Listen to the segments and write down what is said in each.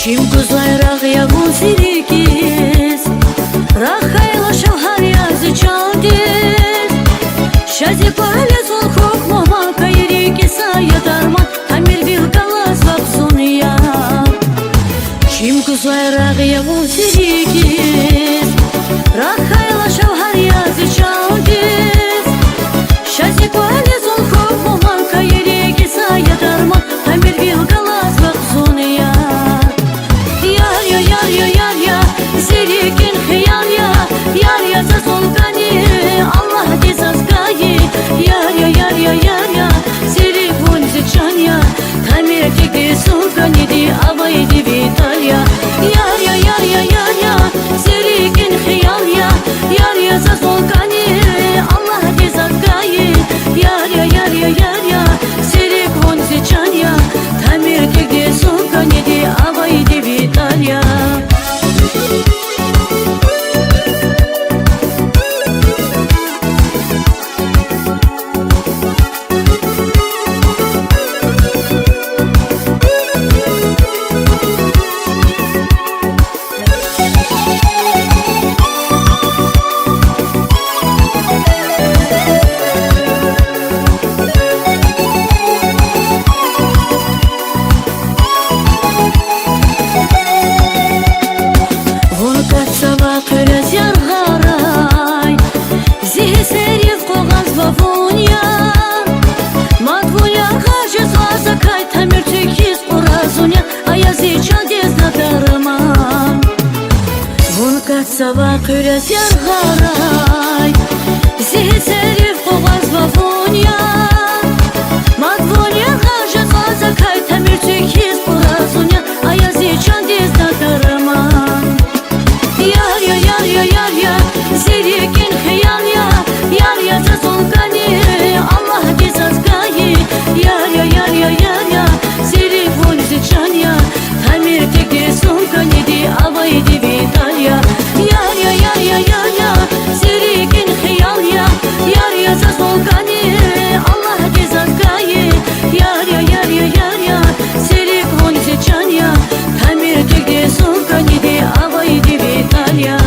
Чим кузлайрақ ягун сирикиз Рахайла шавхар язы чалдиз Шази палец он хок мома кайрики сая дарман Тамир бил калас вапсун я Чим кузлайрақ ягун сирикиз Рахайла шавхар язы чалдиз Шази палец он хок мома кайрики сая дарман Тамир бил калас вапсун я Zirikin hıyal ya Yar ya zazolgani Allah di zazgayi Yar ya Zirik bunzi çan ya Tamir kekdi sulgani di Avay di vital ya Yar ya Zirikin hıyal ya Yar ya zazolgani Allah di zazgayi Yar ya Zirik bunzi çan ya Tamir kekdi sulgani di Avay di vital ya Сава кыряс яргарай Зихи сериф қоғаз вавуния Мадвуния ғажас ғазакай Тамир чекиз бұразуния Аязи чандиз надарман Yar ya Zirikin hıyal ya Yar ya zazolgani Allah di zazgayi Yar ya Zirik vunzi çan ya Tamir tekdi sulgani di Avay di vital ya Yar ya Zirikin hıyal ya Yar ya zazolgani Allah di zazgayi Yar ya Zirik vunzi çan ya Tamir tekdi sulgani di Avay di vital ya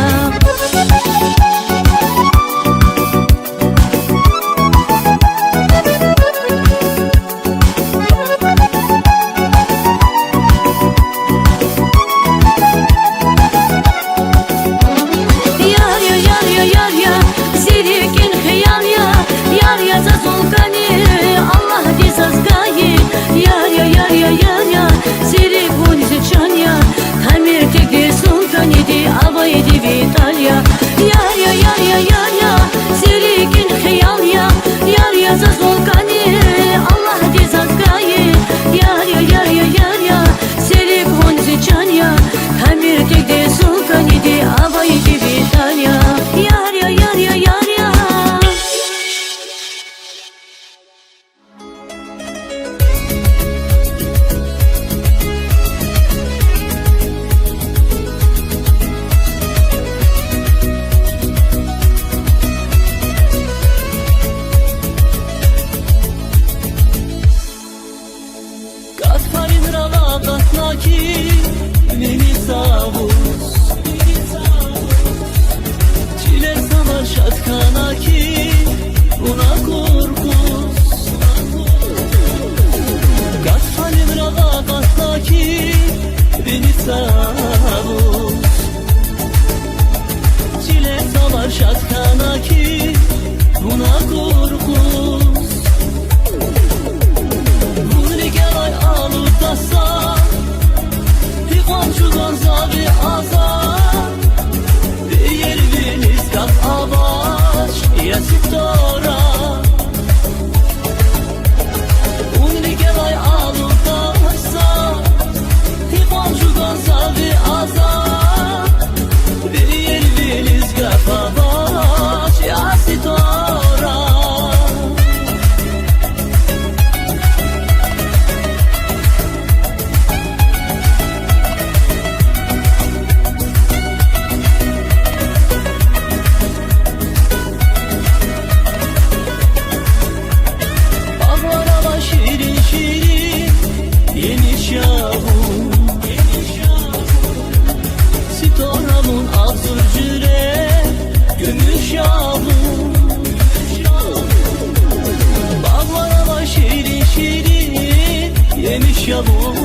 شبون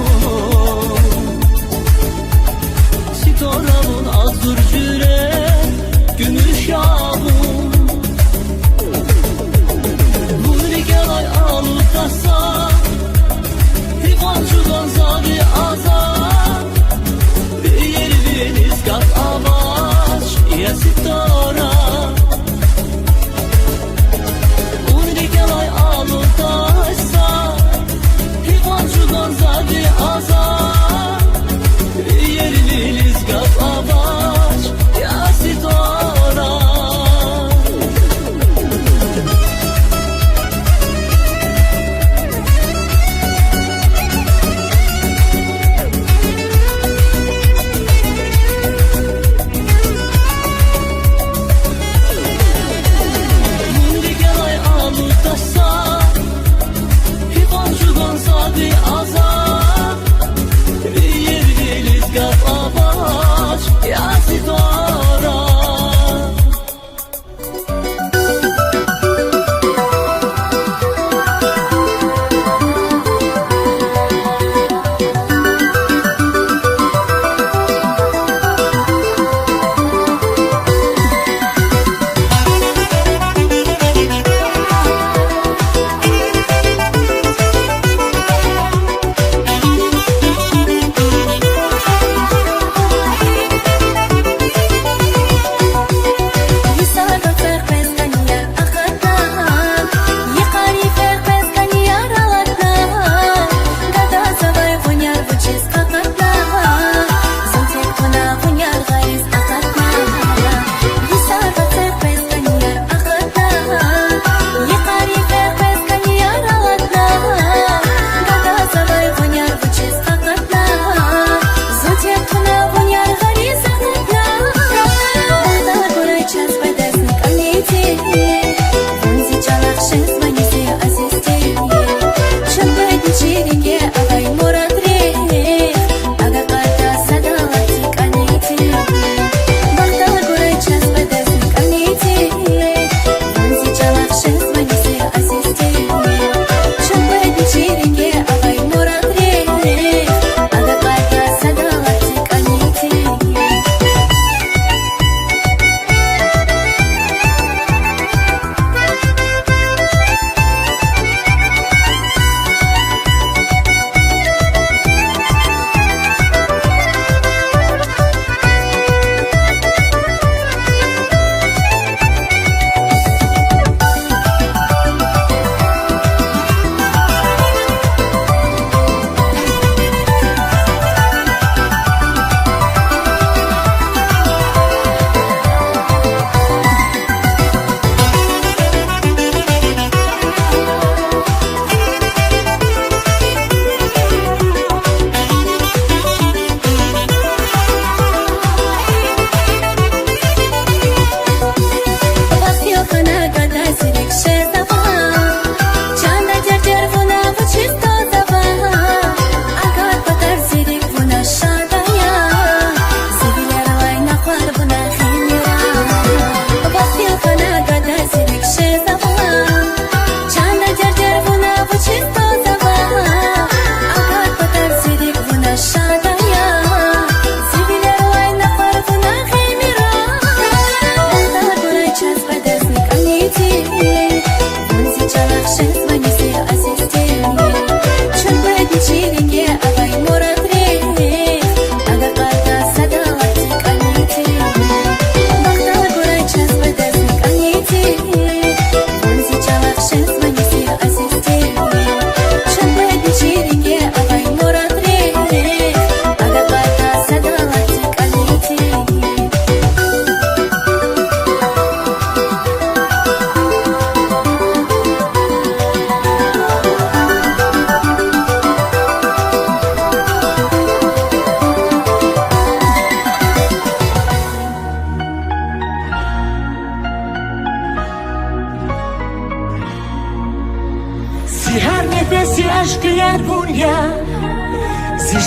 Sitoramın azdır cürek Gümüş yağmur Vuri gelay alıp tasa Hivancıdan zavi azar Bir yeriniz kat avaç Ya sitora Vuri gelay alıp tasa Hivancıdan zavi azar Bir yeriniz kat avaç Ya sitora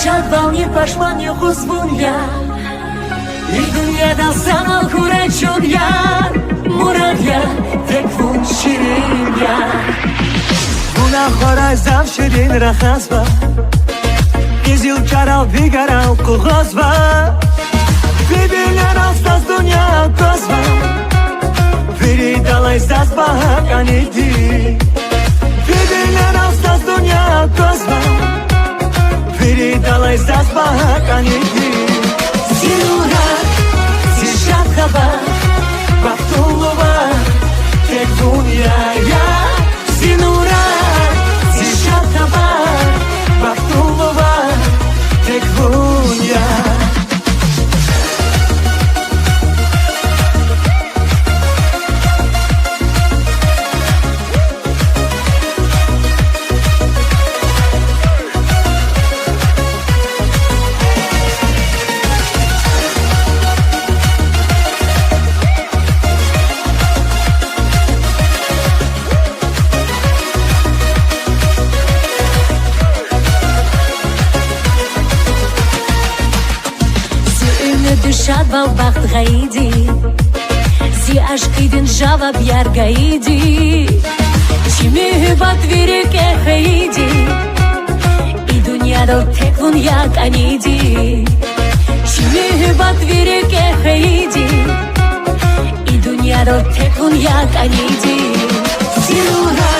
Жадвал пашман хузбун я И дуньядан санал курачун я Мурад я теквун ширин я Гунахора зав ширин рахаз ба چرا بیگرم کو غصبه ببینن است از دنیا کسبه بری دلای دست به حق انیدی ببینن است از دنیا کسبه بری دلای دست به حق انیدی زیرورا زیشت خبر وقتولوبا تک دنیا زیرورا زیشت خبر وقتولوبا تک دنیا düşad balbaxt g'aydi zi ashqidin javob yargaydi chimi hibat virike haydi I dunyada tek un yak anidi chimi hibat virike haydi I dunyada tek un yak anidi زیرورا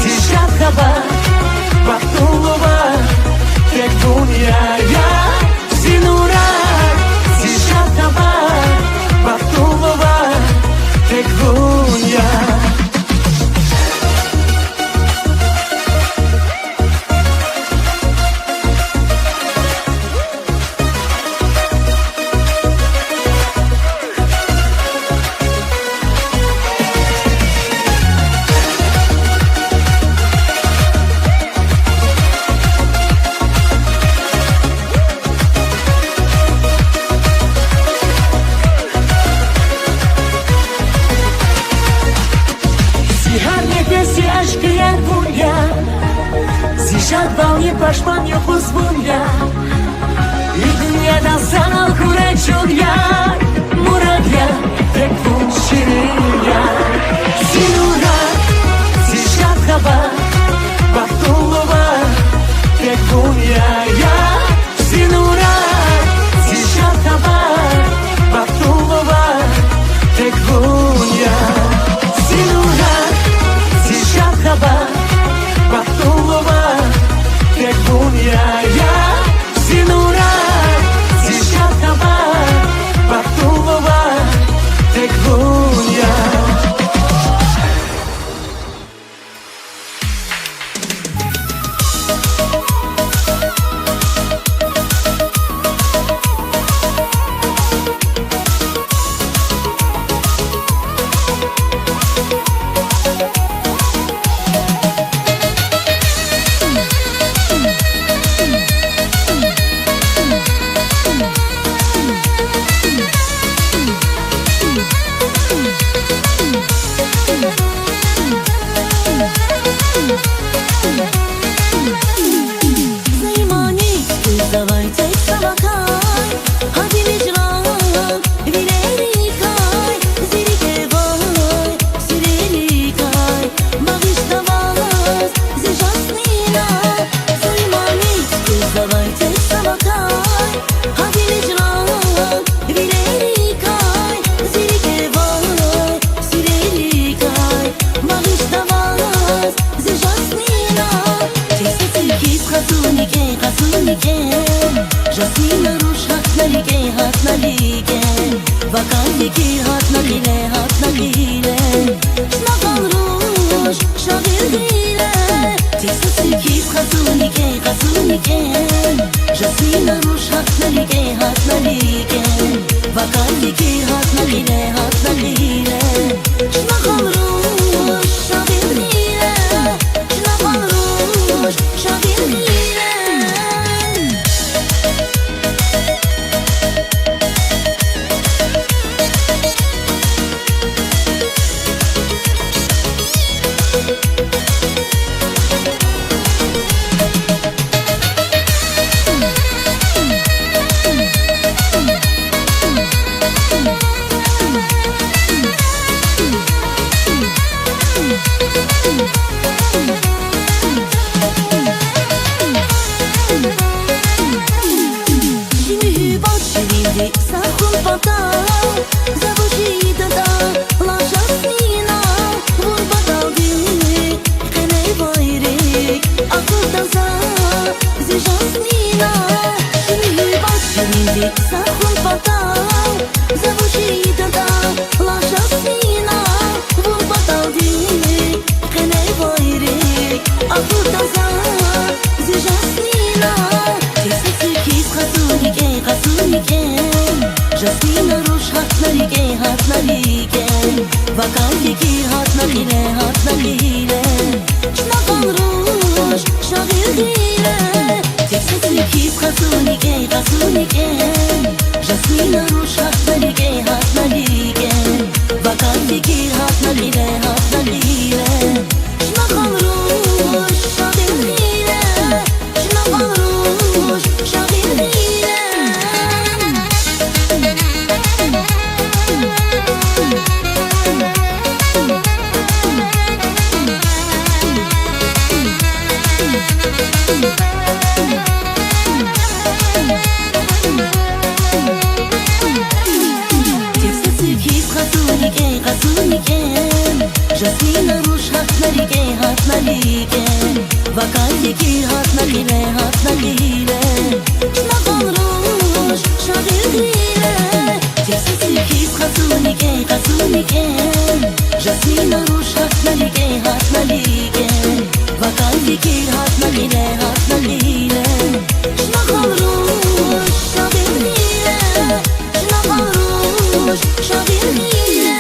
زیشت خبر وقتولوبا تک دنیا زیرورا زیشت خبر وقتولوبا تک دنیا Balnie pashman yo khuzbunya I dunyadan sanal kurechun ya Murad ya tekfun shirin ya Zinura zishat khabar Baktulova tekfunya ya Zinura zishat khabar Baktulova tekfunya Zinura zishat khabar Baktulova تک دنیا زینورا زیشت خبر وقتولوبا تک دنیا Shirindi sa khun patau Zavushida da la jasmina Vur badal di Kene bayrik Akılda za Zi jasmina Shirindi sa khun patau Zavushida da la jasmina Vur badal di Kene bayrik Akılda za Zi jasmina Jasmina rush hat narigen Vakayeki hat nagile Shnafal rush shagir gile Teksesi kis khasunigen Jasmina rush hat narigen Vakayeki hat nagile Shnafal rush shagir gile Shnafal rush shagir gile Jasmina rush hat narigen Vakayeki hat nagile Shnafal rush shagir gile Teksesi kis khasunigen Jasmina rush hat narigen Vakayeki hat nagile Shnafal rush shagir gile Shnafal rush shagir gile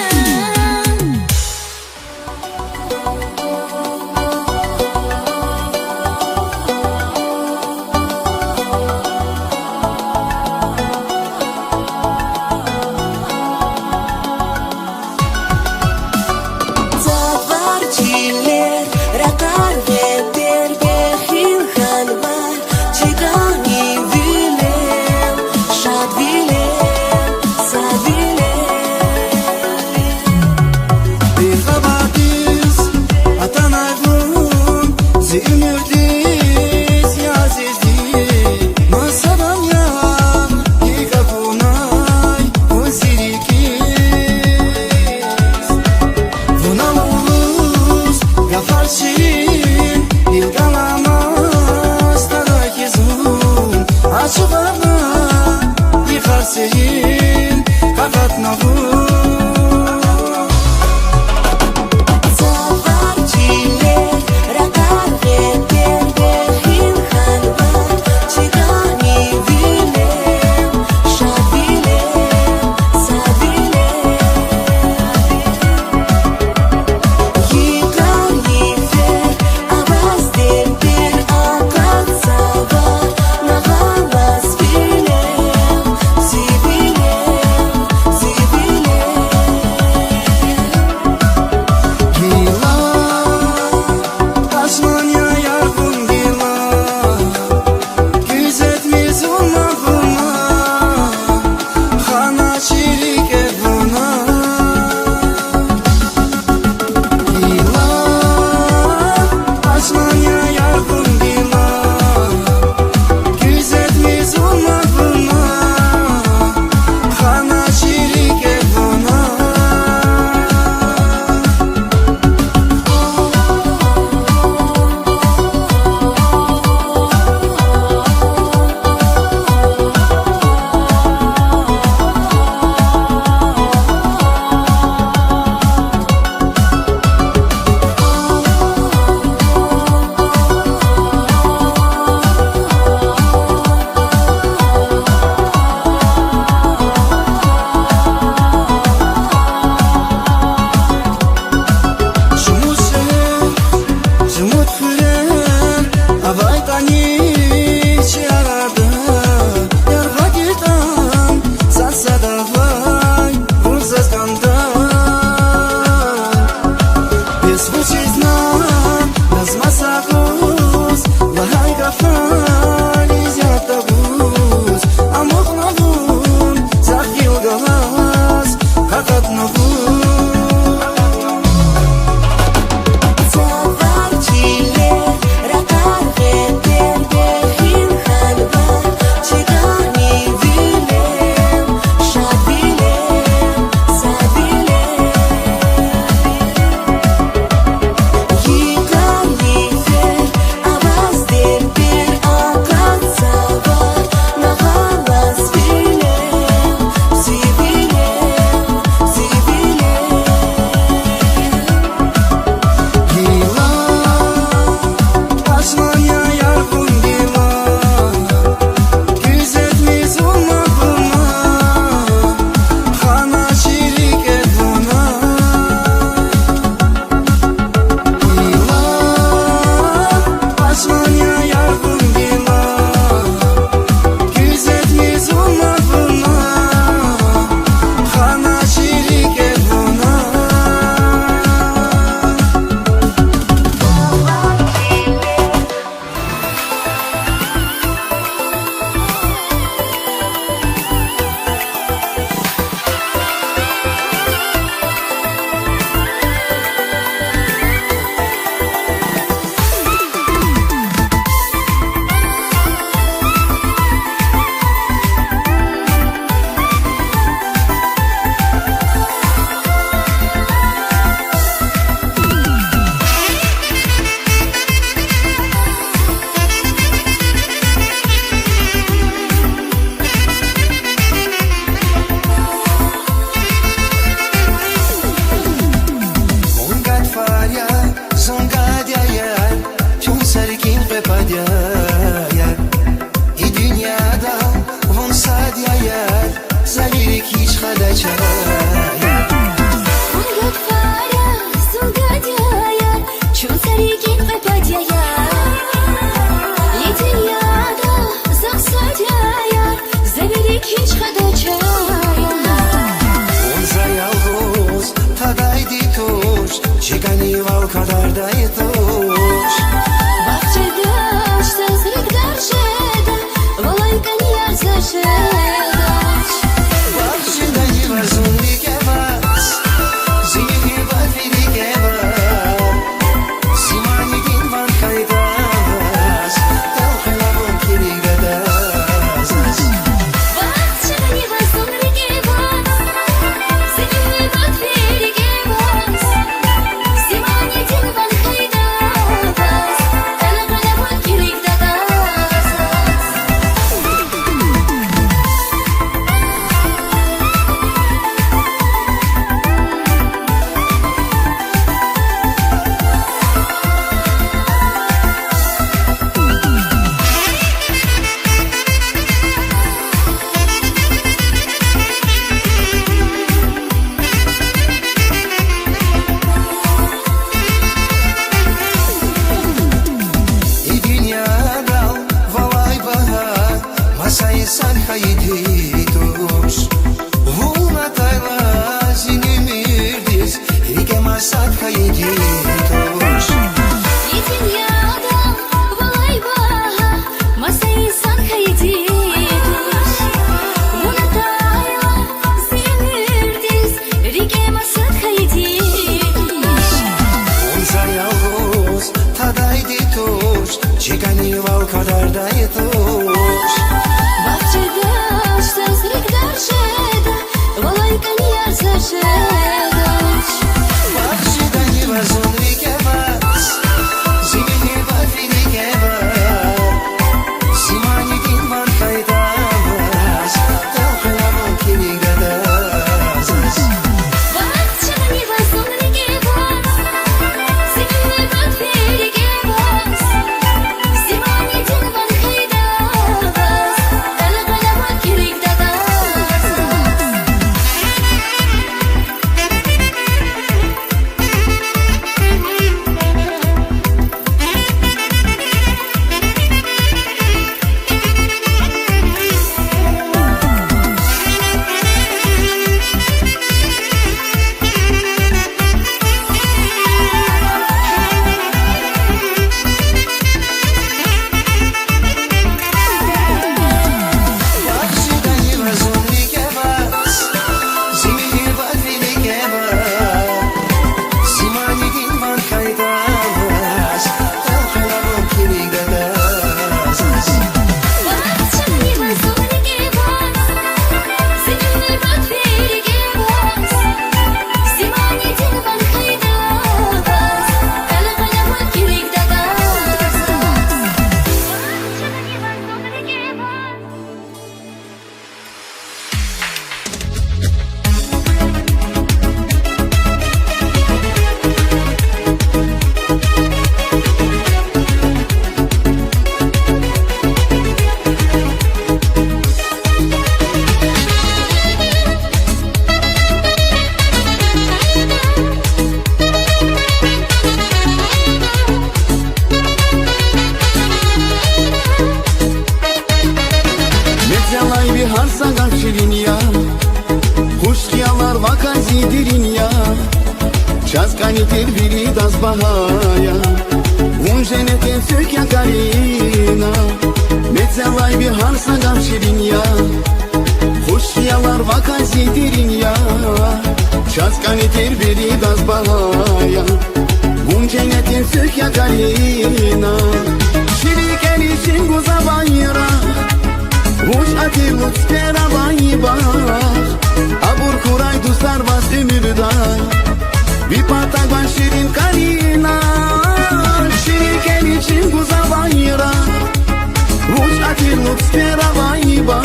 خدچایا Фаря, сугадяя, чу царикин попадяя. Летин яда, засадяя, забери кинч ходачая. Он заялгуз тадайди туш чигани вал кадардай туш Бахчедаш, сазрик даршеда, волайкан ярзашедаш. Бахчедани варзунли кебас зими бадвили кебас Симанигин ван кайдас Талхелавон киригадас Бахчедани варзунли кебас, зими бадвили кебас Симанигин ван кайдас, талхелавон киригадас. И динядал валай бага масай сальхайди туш Вуна тайла зинимирдис Рике масат хайди туш Летин яда, волайбага, масай санхайдидуш. Мунатайла, зимирдис, рике масат хайдидуш. Он заялгуз тадайди туш Чигани вал кадардай туш Бахчедаш, сазрик даршеда, волайкан ярзашедаш. Бахчедани варзунли кебас Зими бадвили кебас Симанигин ван кайдас Талхелавон киригадас Бахчедани варзунли кебас, зими бадвили кебас Симанигин ван кайдас, талхелавон киригадас. Бахчедани варзунли кебас Зими бадвили кебас Симанигин ван кайдас Талхелавон киригадас Бахчедани варзунли кебас, зими бадвили кебас Симанигин ван кайдас, талхелавон киригадас. Бахчедани варзунли кебас. Metzelay bir harsa gavşirin ya Huşkiyalar vakazidirin ya Çaskani terbiri das bahaya Unjenete sökya karina Metzelay bir harsa gavşirin ya Huşkiyalar vakazidirin ya Çaskani terbiri das bahaya Unjenete sökya karina Şiriken için guzabayra Uş atirlut spera vayba Abur kuray dusar vas ümürda Bir patagon şirin karina Şiriken için guzabayra Uş atirlut spera vayba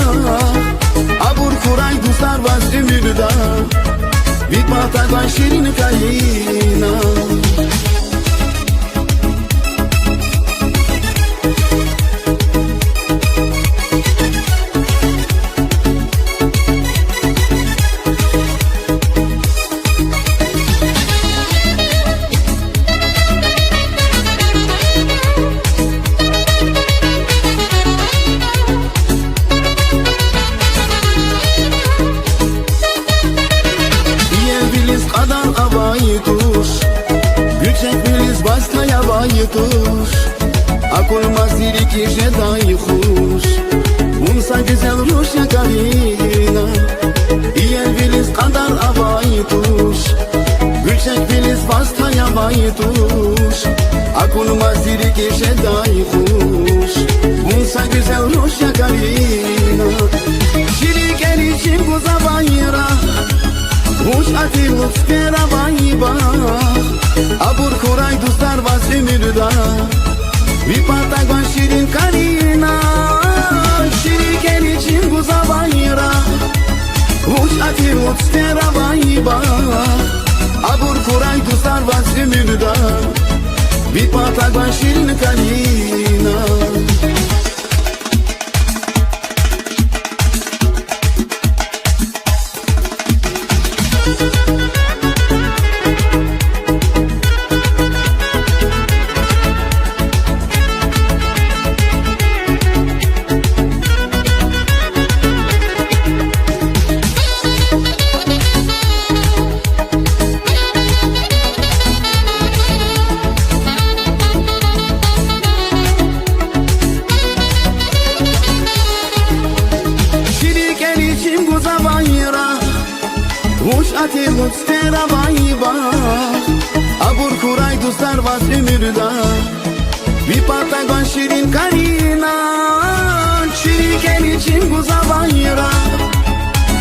Abur kuray dusar vas ümürda Bir patagon şirin karina Acum mă zirichi și dai huș Unsa güzel Rusya Karina İyer bilis kadar avay tuş Gülçek bilis pastaya vay tuş Acum mă zirichi și dai huș Unsa güzel Rusya Karina Şiriken için kuza bayra Huş atiluk stera vayba Abur kuray dustar vas ömürda Vipata gwan şirin Karina Şiriken için kuza bayra Huş atiluk stera vayba Abur kuray dustar vas ömürda Vipata gwan şirin Karina Atiluk stera vayba Abur kuray dustar vas ömürda Vipata gwan şirin Karina Şiriken için kuza bayra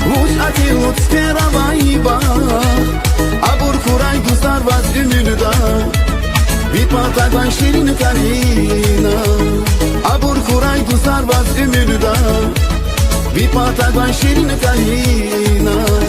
Huş atiluk stera vayba Abur kuray dustar vas ömürda Vipata gwan şirin Karina Abur kuray dustar vas ömürda Vipata gwan şirin Karina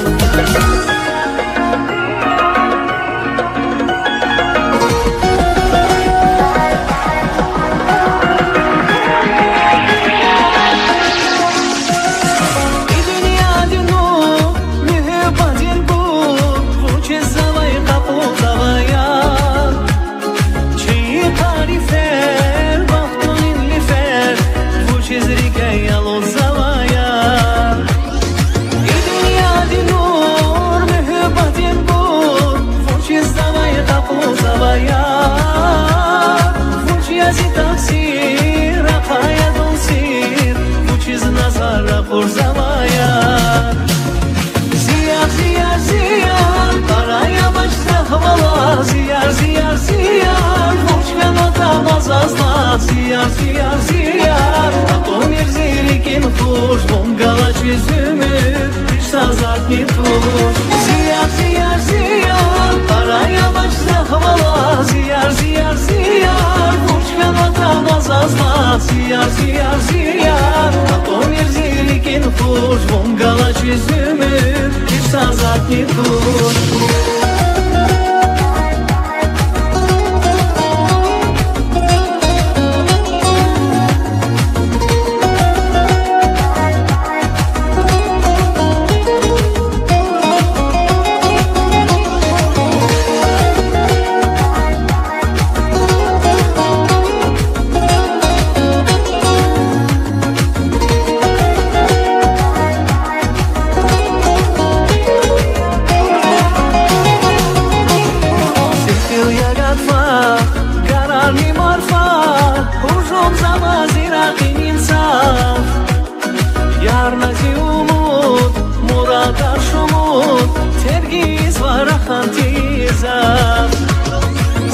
Ziyar, ziyar, ziyar Atomir zirikin tuş Bongala çözümür Hiç sazak ni tuş Ziyar, ziyar, ziyar Paraya başla havalar Ziyar, ziyar, ziyar Uç kanata nazazla Ziyar, ziyar, ziyar Atomir zirikin tuş Bongala çözümür Hiç sazak ni tuş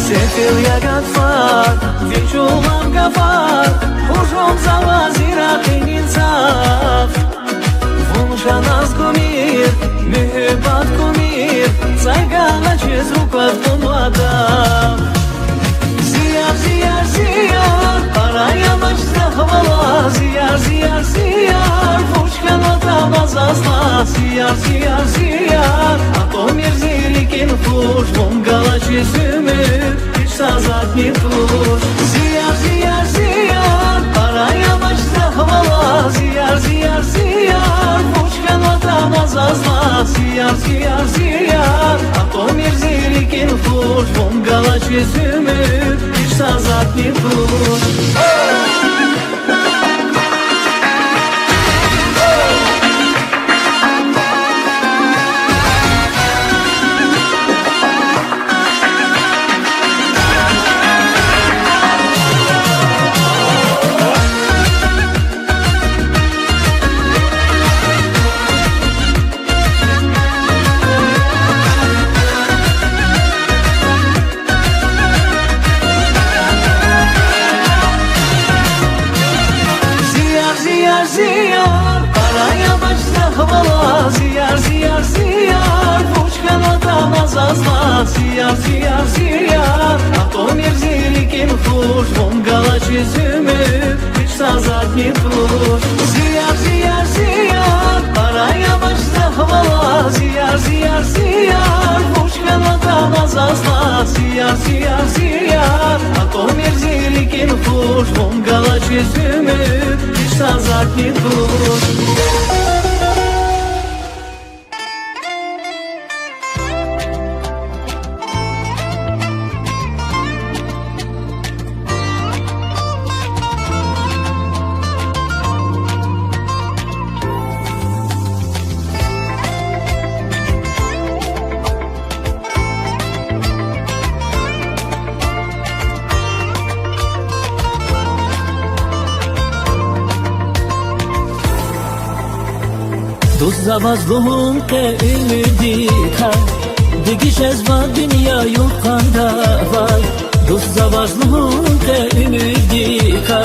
Сефил я гадфар, вечулам гафар Хужом завазира кынинцав Вуншаназ кумир, mühibbat kumir Saygala çöz rukat bunmadam Ziyar, ziyar, ziyar Paraya başla havalar Ziyar, ziyar, ziyar Fuçkan atamaz asla Ziyar, ziyar, ziyar Atomir zirikin fuç Bongala çözümür Hiç sazak ni tuş Ziyar, ziyar, ziyar Paraya başla havalar Ziyar, ziyar, ziyar Fuçkan atamaz asla Ziyar, ziyar, ziyar Atomir zirikin fuç Bongala çözümür Hiç sazak ni tuş ziyar Araya başla havalar Ziyar ziyar ziyar Uç kanada nazazla Ziyar ziyar ziyar Atomir zilikin fuş Vongala çizümü Hiç sazat не тур Ziyar ziyar ziyar Araya başla havalar Ziyar ziyar ziyar Uç kanada nazazla Ziyar ziyar ziyar Atomir zilikin fuş Vongala çizümü Hiç sazat не тур Dost zavazluğun ke ümidika Digiş ezva dünya yukkanda var Dost zavazluğun ke ümidika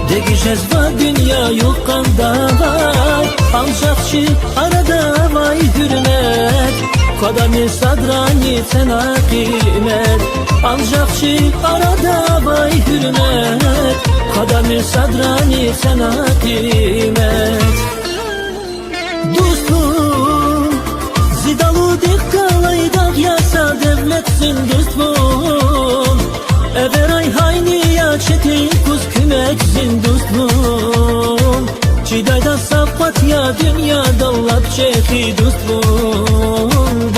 Digiş ezva dünya yukkanda var Alçakçı arada vay hürmet Kadami sadrani sana kıymet Alçakçı arada vay hürmet Kadami sadrani sana kıymet Dostum, zidalı dekkalaydak yasa devletsin dostum Everay hayni ya çetin kuz kümeksin dostum Çidayda sapat ya dünya dallap çeki dostum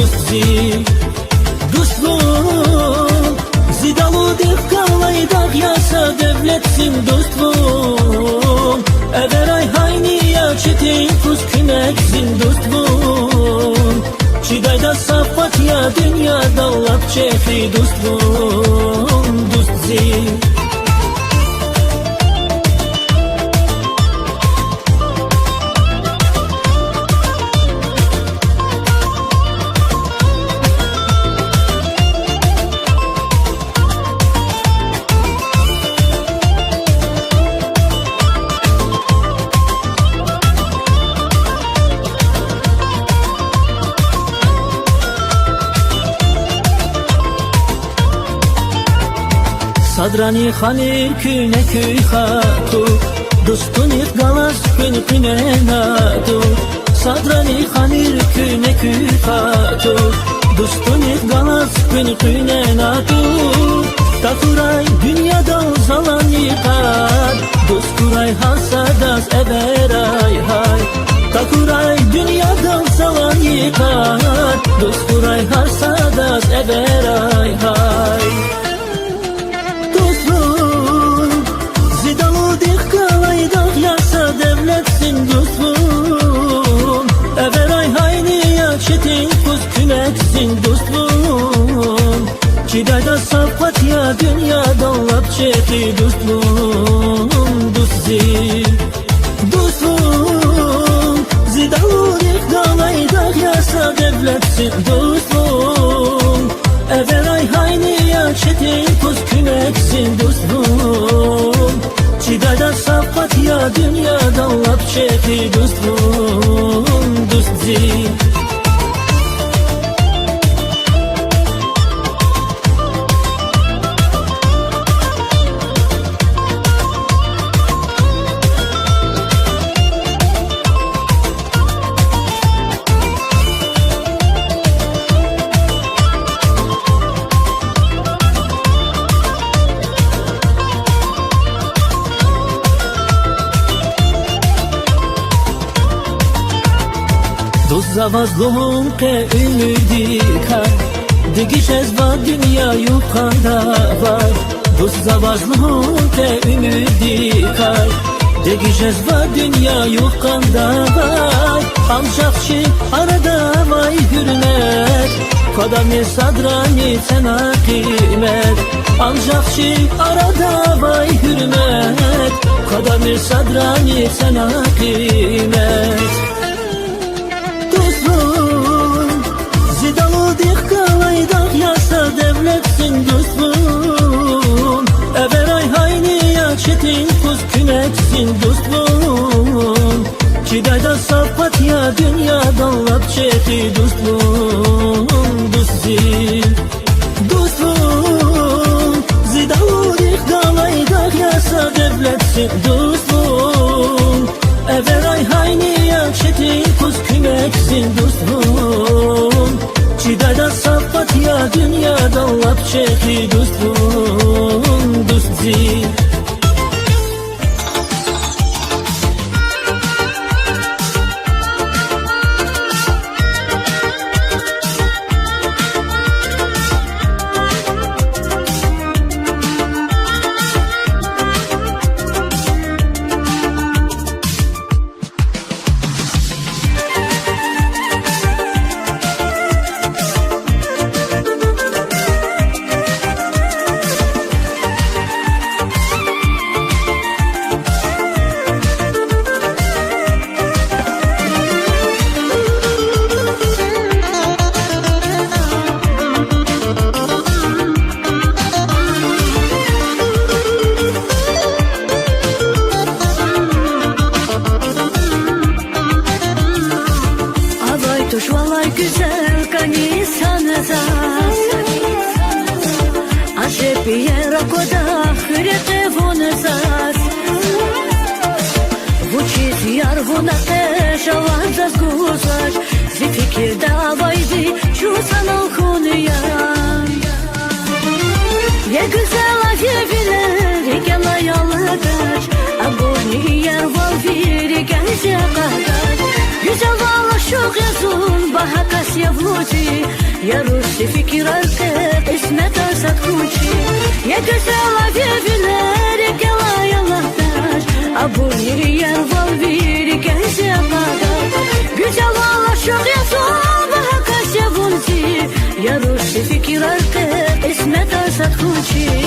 Dostum, zidalı dekkalaydak yasa devletsin dostum Everay hayni ya çetin kuz kümeksin dostum Çidayda safat ya dünya dallap çeki dostum Dostum Sadrani khanir küne küy khatu Dostun ilk galas kün küne nadu Sadrani khanir küne küy khatu Dostun ilk galas kün küne nadu Takuray dünyada zalan yıkar Dost kuray hasadas everay hay Takuray dünyada zalan yıkar Dost kuray hasadas everay hay Zidalı dekkalaydak yasa devletsin dostum Everay hayni ya çetin kuz kümeksin dostum Çidayda safat ya dünya dallap çeki dostum Dostum, zidalı dekkalaydak yasa devletsin dostum Everay hayni ya çetin kuz kümeksin dostum Çidayda safat ya dünya dallap çeki dostum Dostum Dost zavazluğun ke ümidika Digiş ezva dünya yukkanda var Dost zavazluğun ke ümidika Digiş ezva dünya yukkanda var Alçakçı arada vay hürmet Kadami sadrani sana kıymet Alçakçı arada vay hürmet Kadami sadrani sana kıymet Zidalı dekkalaydak yasa devletsin dostum Everay hayni ya çetin kuz kümeksin dostum صفت یا دنیاdan lap çekti dostum dostum dostum zidavurik dalaydaq yasa devletsin dostum everay hayni ya çetin kuz kümeksin dostum Çidada صفت ya dünyadan lap çekti dostum dostum Tuşvalay güzel kanisan azaz Aşepiye rakoda hürete vunazaz Vuçit yar vunate şavazaz guzar Zifikir davaydi çusan alkunya Ye güzel ajeviler Gela yalıdaş Aboni yer valviri Genze kadar Güzel valla şok yazun Bahakas yavluci Ya Rusi fikir artık İsmet asat kuçi Ya güzel ajeviler Gela yalıdaş Aboni yer valviri Genze kadar Güzel valla şok yazun Bahakas yavluci Ya Rusi fikir artık İsmet asat kuçi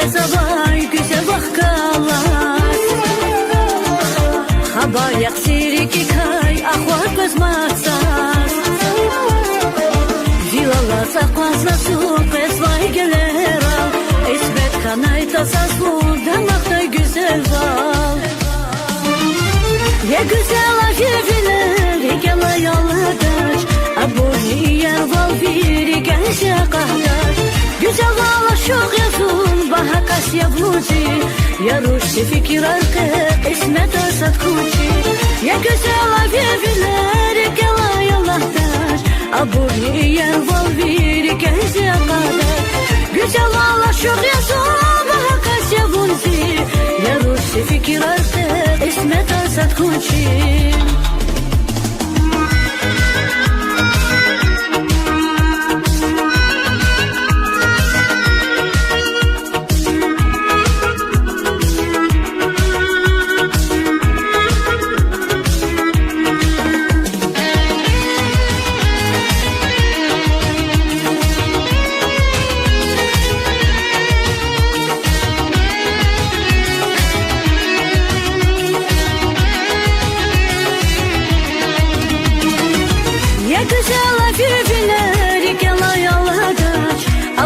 Zavay güzel vakkalar Habar yak siriki kay Ahvat bezmaksaz Vilalar sakmazla su Pesvay geler al İsmet kanay tasas Burada maktay güzel val Ya güzel ajeviler Gela yalıdaş Aboni yer val biri Gençe kahdaş Güzel valla şok yazun Bahakas yavluci Ya Rusi fikir artık İsmet asat kuçi Ya güzel ajeviler Gela yalıdaş Aboni yer val biri Gençe kadar Güzel valla şok yazun Bahakas yavluci Ya Rusi fikir artık İsmet asat kuçi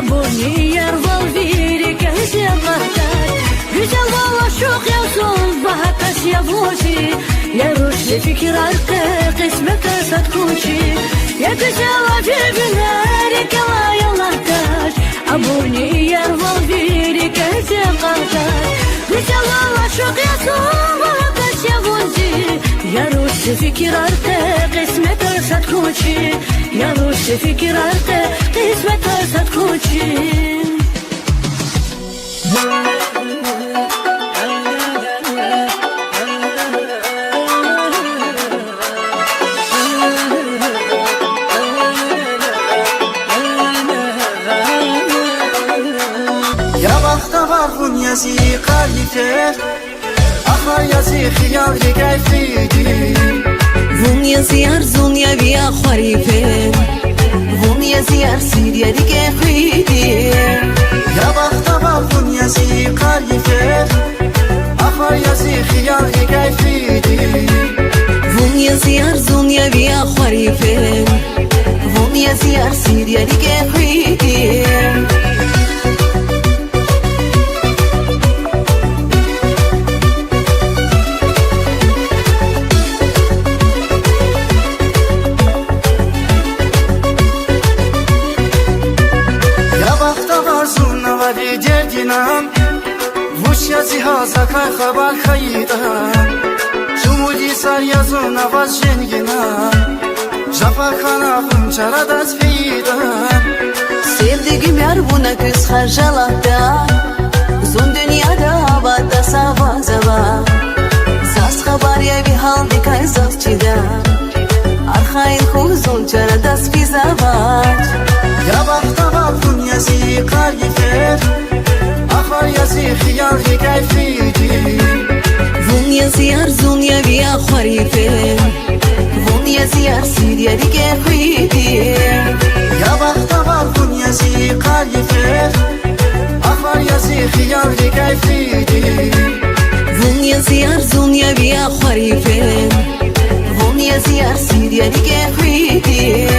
Aboni yer val viri Gençe kahdaş Güzel valla şok yazun Bahakas yavluci Ya Rusi fikir artık İsmet asat kuçi Ya güzel ajeviler Gela yalıdaş Aboni yer val viri Gençe kahdaş Güzel valla şok yazun Bahakas yavluci Ya Rusi fikir artık İsmet asat kuçi Ya Rusi fikir artık İsmet asat kuçi Ya vakta var bunyasi kaliter آخر یزی خیال کیفیدی Vun yazıyar zun ya viya kharife Vun yazıyar sirya dike khidi Ya bakta bakun yezi kalife آخر یزی خیال کیفیدی Vun yazıyar zun ya viya kharife Vun yazıyar sirya dike khidi دردینم وش یزی ها زکای خبر خیدم جمودی سر یزون آواز جنگینم جفا kanağım çara das peydam Sevdiğim yar buna küs harcalatta Uzun dünyada havada sava zava Zas haber ya bir hal dikay zazçida Arxain kuzun çara das pizavaç Ya bakta bakun yezi kalife آخر یزی خیال کیفیدی Vun yazıyar zun ya viya kharife Vun yazıyar sirya dike khidi Ya bakta bakun yezi kalife آخر یزی خیال کیفیدی Vun yazıyar zun ya viya kharife Vun yazıyar sirya dike khidi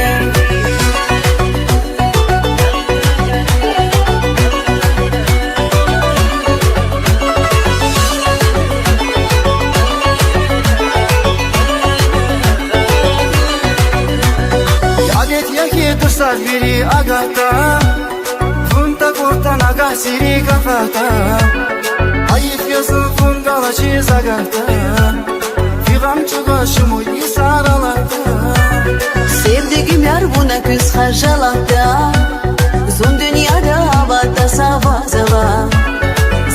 Dursar biri agata Funta kortan agah siri kafata Ayıp yazın fungala çiz agata Figam çuga şumu isaralarda Sevdiğim yar buna küs harcalatta Uzun dünyada havada sava zava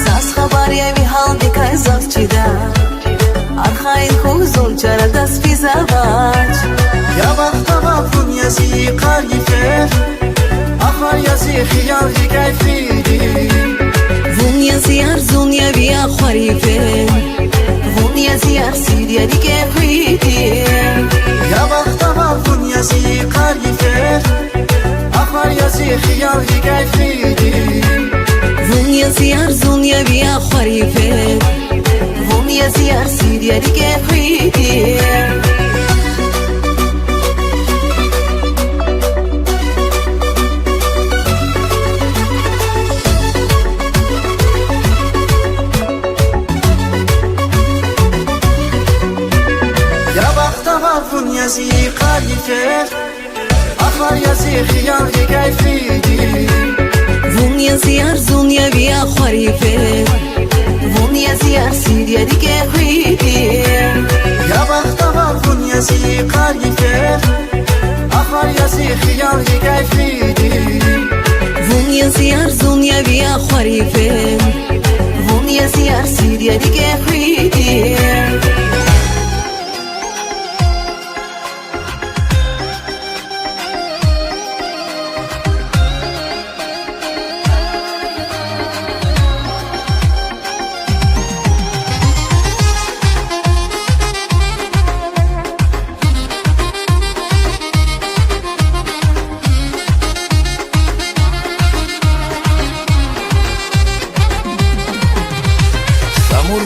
Saz haber ya bir hal dikay zazçida Arxain kuzun çara das pizavaç Ya bakta bakun yezi kalife آخر yezi خیال keyfidi Vun yazıyar zun ya viya kharife Vun yazıyar sirya dike khidi Ya bakta bakun yezi kalife آخر yezi خیال keyfidi Vun yazıyar zun ya viya kharife Vun yazıyar sirya dike khidi bakun yezi kalife آخر yezi خیال keyfidi Vun yazıyar zun ya viya kharife Vun yazıyar sirya dike khidi Ya bakta bakun yezi kalife آخر yezi خیال keyfidi Vun yazıyar zun ya viya kharife Vun yazıyar sirya dike khidi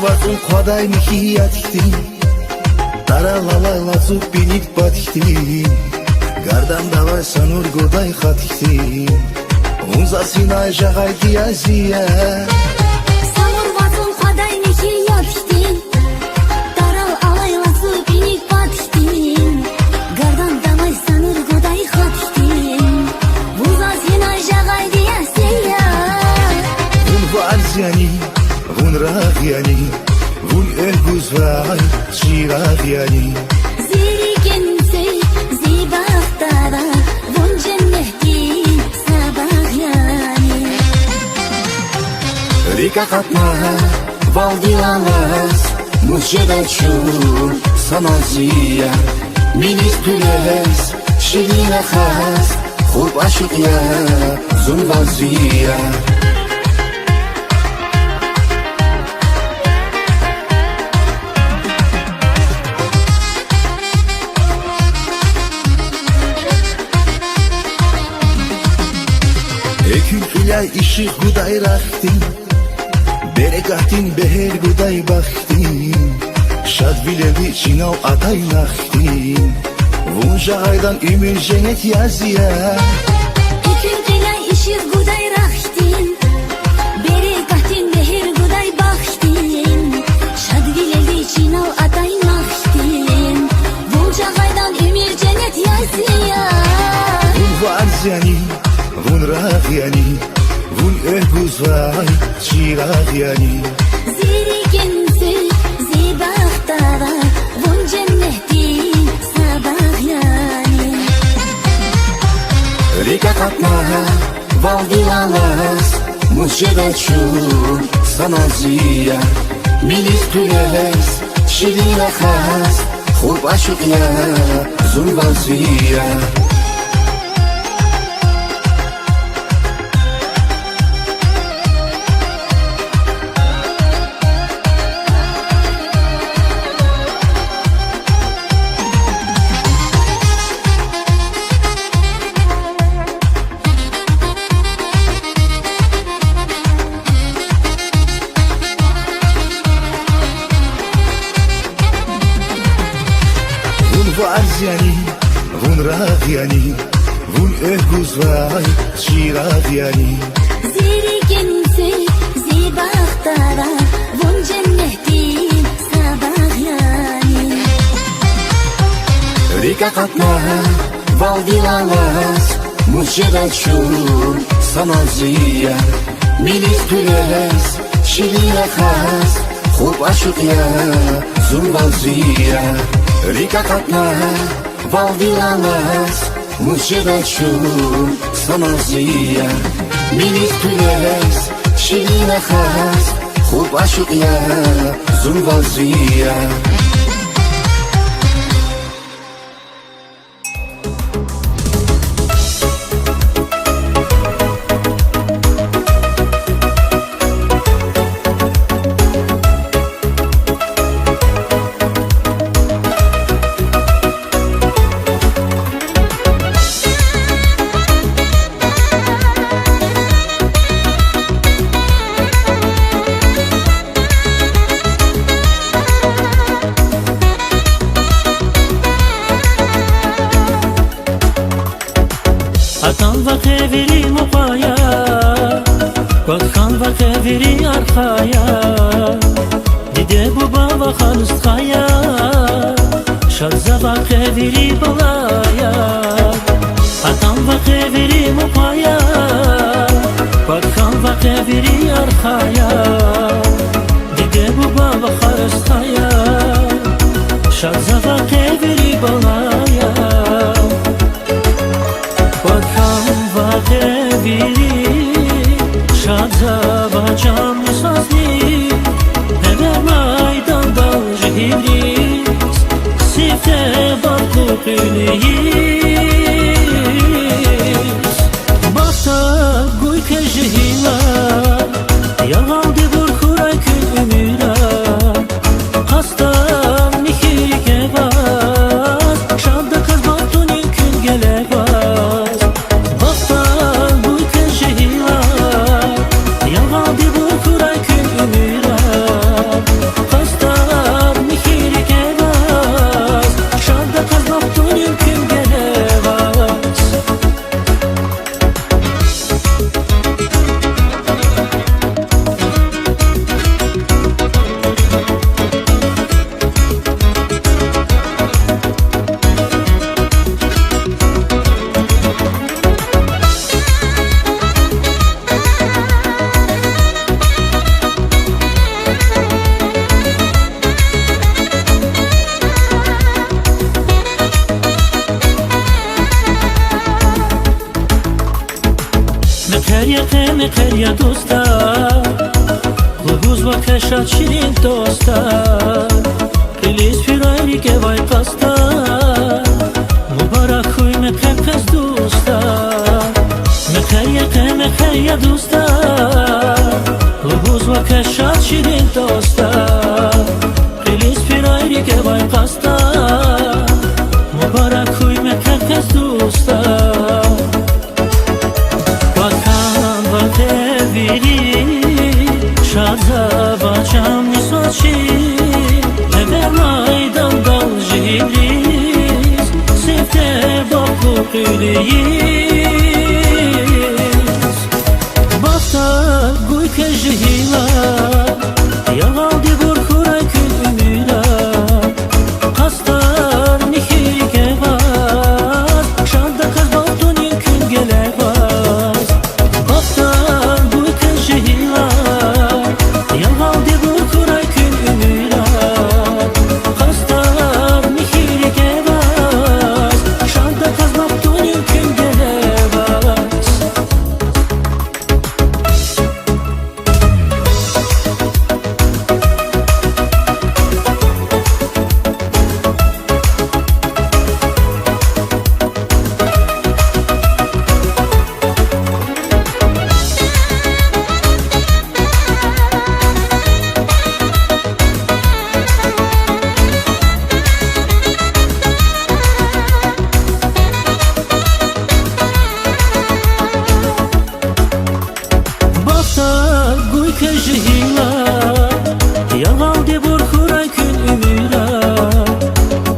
Vazun qaday mihiyatdi Daralala zub binit batikdi Gardan davay sanur goday khatikdi Unza sinay jagay diyaziya Samur vazun qaday mihiyatdi Daralala zub binit batikdi Gardan davay sanur goday khatikdi Unza sinay jagay diyaziya Un varzyani Vun ragyani, vun elguzvay, shiragyani Zirigen sey, zibahtara Vun cennehti sabah yani Rika katna, valdilalas, mujedachur, sanaziya Minis püles, şirine khas, khub aşıkya, zunvaziya işi guday raftin Berekahtin beher guday baktin Şad bilevi çinav atay naktin Vunca aydan ümür cennet yazıya Ekürdelay işir guday rahtin Berekahtin behir guday bakhtin Şadvilevi çinav atay naktin Bunca gaydan ümir cennet yazıya Vun varz yani, vun rah yani Vun öhguz vay, çirah yani Zirikinsi zibahtara Vun cenneti sabah yani Rika katma, valdilalas Muşeda çun, sana ziya Milis püles, şirine khas Khub aşık ya, zulvaziya Varz yani, vun rah yani Vun öhguz vay, çirah yani Zirikinsi zibahtara Vun cenneti sabah yani Rika katma, valdilalas Muşeda çun, sana ziya Milis püles, şirine khas Khub aşık ya, zulvaziya Rika katma, valdilalas Muşeda çun, sana ziya Milis püles, şirine khas Khub aşık ya, zulvaziya Atan va qeviri muqaya Bakkan va qeviri arkaya Dide buba va khanustkhaya Shadza va qeviri balaya Atan va qeviri muqaya Bakkan va qeviri arkaya Dide buba va khanustkhaya Shadza va qeviri balaya Bakam va qeviri Shadza va cam sazni Neve maydan dal jihibris Sifte baklu qiliyiz Bakta guy ke jihila Yavaldi bur kuray kül ümira Hastam nikiri kevaz Şadda kaz baktunin kül gelevaz Bakta guy ke jihila Yavaldi bur kuray kül ümira Hastam nikiri kevaz Şadda kaz baktunin kül gelevaz Mekerya dosta Luguz va keshat shirin dosta Kilis firayri ke vay pasta Mubarak huy me kepes dosta Mekerya dosta Luguz va keshat shirin dosta Kilis firayri ke vay pasta Mubarak huy me kepes dosta Bakan va Am nisoci Evermaydan dal jibris Sefte baklu köyleyiz Bafta guyke jihila Yavaldi burkuray kül ümüla Kastar nihiri kevaz Şanda kaz baltonin kül gelevaz Bafta guyke jihila Yavaldi burkuray kül ümüla Kastar nihiri kevaz Şanda kaz baltonin kül gelevaz Bafta guyke jihila Yavaldi burkuray kül ümüla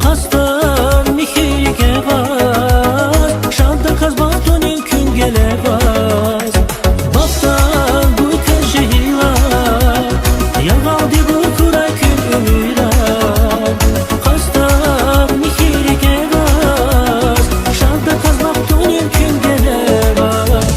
Kastar nihiri kevaz Şanda kaz baltonin kül gelevaz Bafta guyke jihila Yavaldi burkuray kül ümüla Kastar nihiri kevaz Şanda kaz baltonin kül gelevaz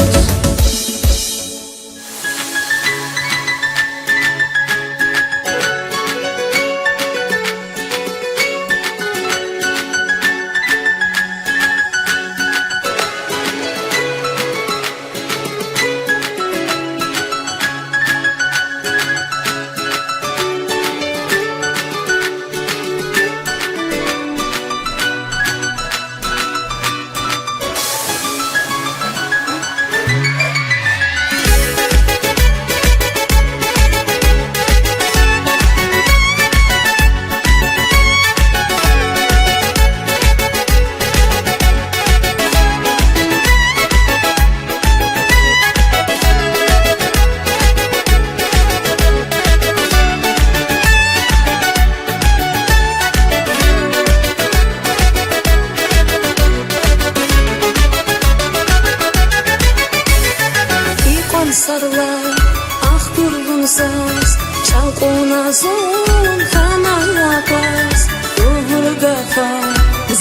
Sarılar, ah durgunsaz Çalqonazon xanalabaz Ruhur gafa,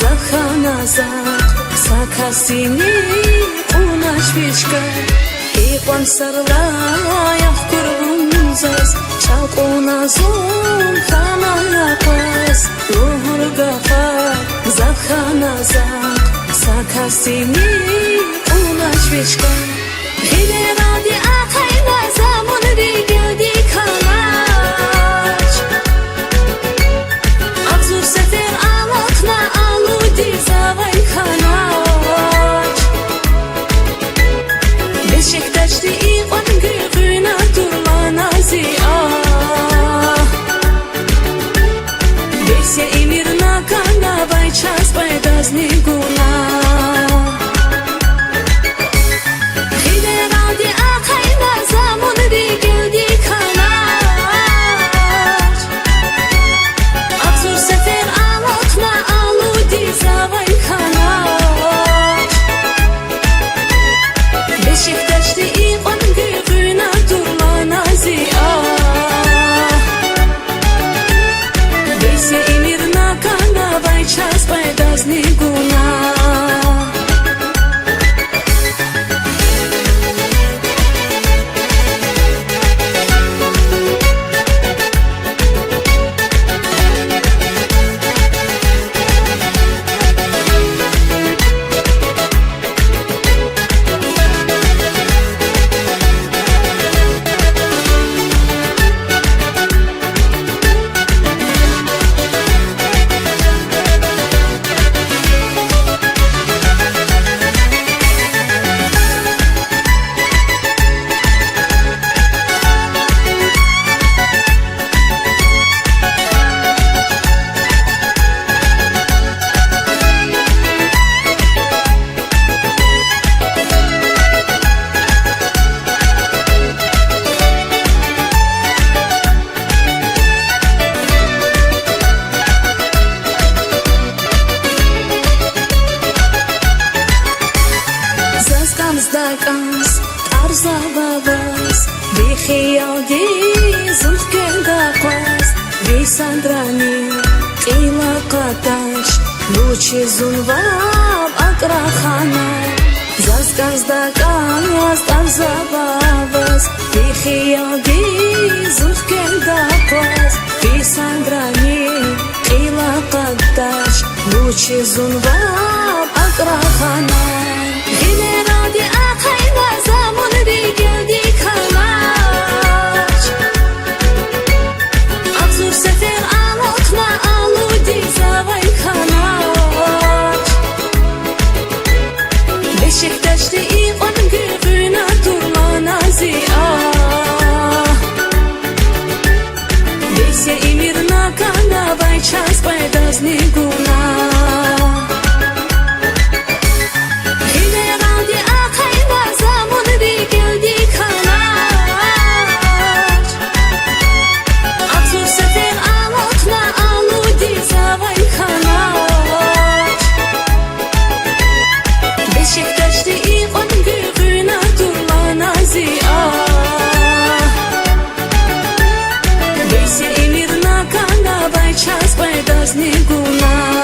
zakhanazaq Sakasini unachvishka Iqon sarılar, ah durgunsaz Çalqonazon xanalabaz Ruhur gafa, zakhanazaq Sakasini unachvishka Hileradi akayla zaman geldi kalaç Akzur sefer alakna aludi zavay kalaç Beşiktaş'ta iqon gülgüna durmana ziyah Besya imirna kana bay ças baydazni guna Фисандрани Ила Каташ Лучи зунваб Акрахана Засказдакан Астар забавас Фихиялди Зухкендапас Фисандрани Ила Каташ Лучи зунваб Акрахана Генералди Ахайна Замун Бигелди Калач Akzur sefer alokna aludi zavay kanaç Beşiktaş'ta iğon güvüne durmana ziya Beyse imirna kana bay ças baydas niguna Generaldi akayna zamun bigeldi kanaç Akzur sefer alokna aludi zavay kanaç Beşiktaş'ta iğon güvüne durmana ziya Beyse imirna kana bay ças baydas niguna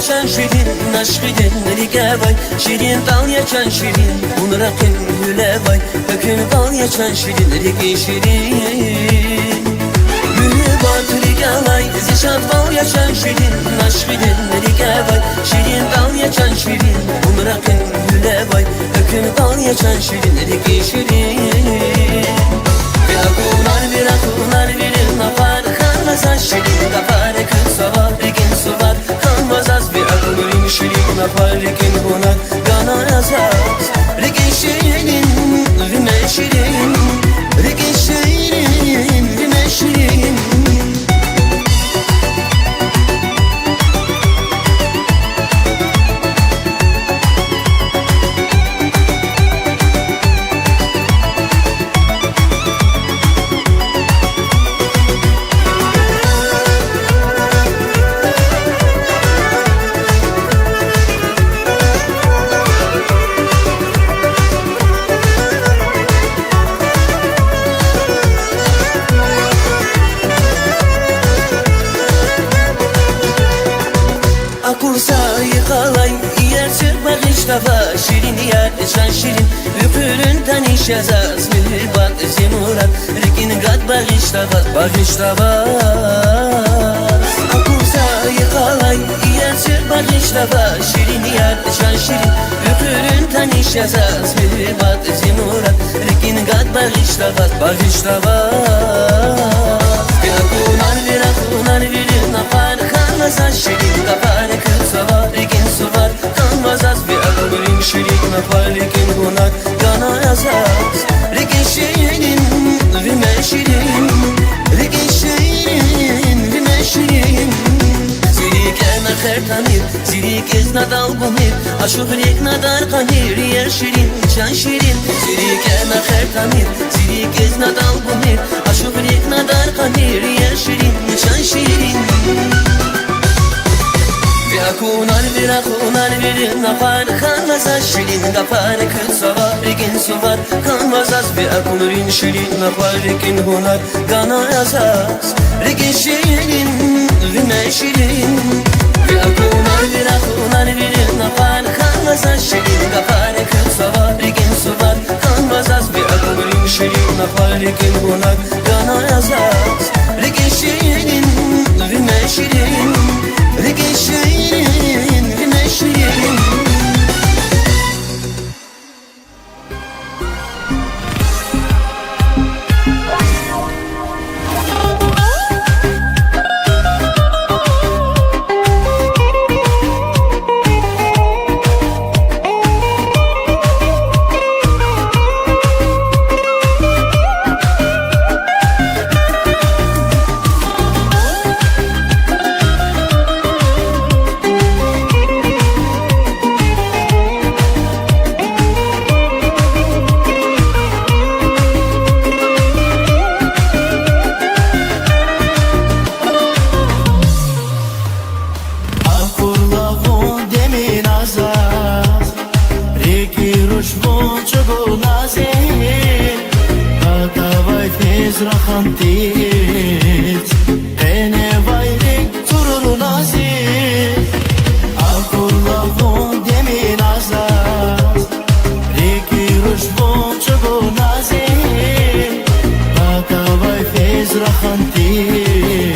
yaşan şirin aşkıdın rike vay Şirin dal yaşan şirin Unrakın hüle vay Hökün dal yaşan şirin rike şirin Mühübat rike vay Zişat val yaşan şirin aşkıdın rike vay Şirin dal yaşan şirin Unrakın hüle vay Hökün dal yaşan şirin rike şirin Bir akunar birin apar Kalmaz şirin kapar kız savar Rikin suvar kalmaz az bir akurin şirin apar Rikin bunak gana yazaz Rikin şirin rime şirin Rikin şirin rime şirin Kursa yıkalay yer çırpmak iştafa Şirin yer şan şirin Üpürün taniş yazaz Mühübat zimurat Rikin gat bağıştavaz Bağıştavaz Kursa yıkalay yer çırpmak iştafa Şirin yer şan şirin Üpürün taniş yazaz Mühübat zimurat Rikin gat bağıştavaz Bağıştavaz Bir akunar birin apar Kalmaz şirin kapar kız savar Rikin suvar kalmaz az bir akurin şirin apar Rikin bunak gana yazaz Rikin şirin rime şirin Rikin şirin rime şirin Zirik ena kher tanir Zirik ez nadal bumir Aşuhrik nadar kanir Yer şirin şan şirin Zirik ena kher tanir Zirik ez nadal bumir Aşuhrik nadar kanir Yer şirin şan şirin Bir akunar birin apar Kalmaz şirin kapar kız savar Rikin suvar kalmaz az Bir akurin şirin apar Rikin bunar gana yazaz Rikin şirin rime şirin Bir akunar birin apar Kalmaz şirin kapar kız savar Rikin suvar kalmaz az Bir akurin şirin apar Rikin bunar gana yazaz Rikin şirin rime şirin Rikin şirin rime şirin Rahantit Ene vayrik turur nazir Akurlavun demin azaz Riki rushbun çubu nazir Baka vay fez rahantit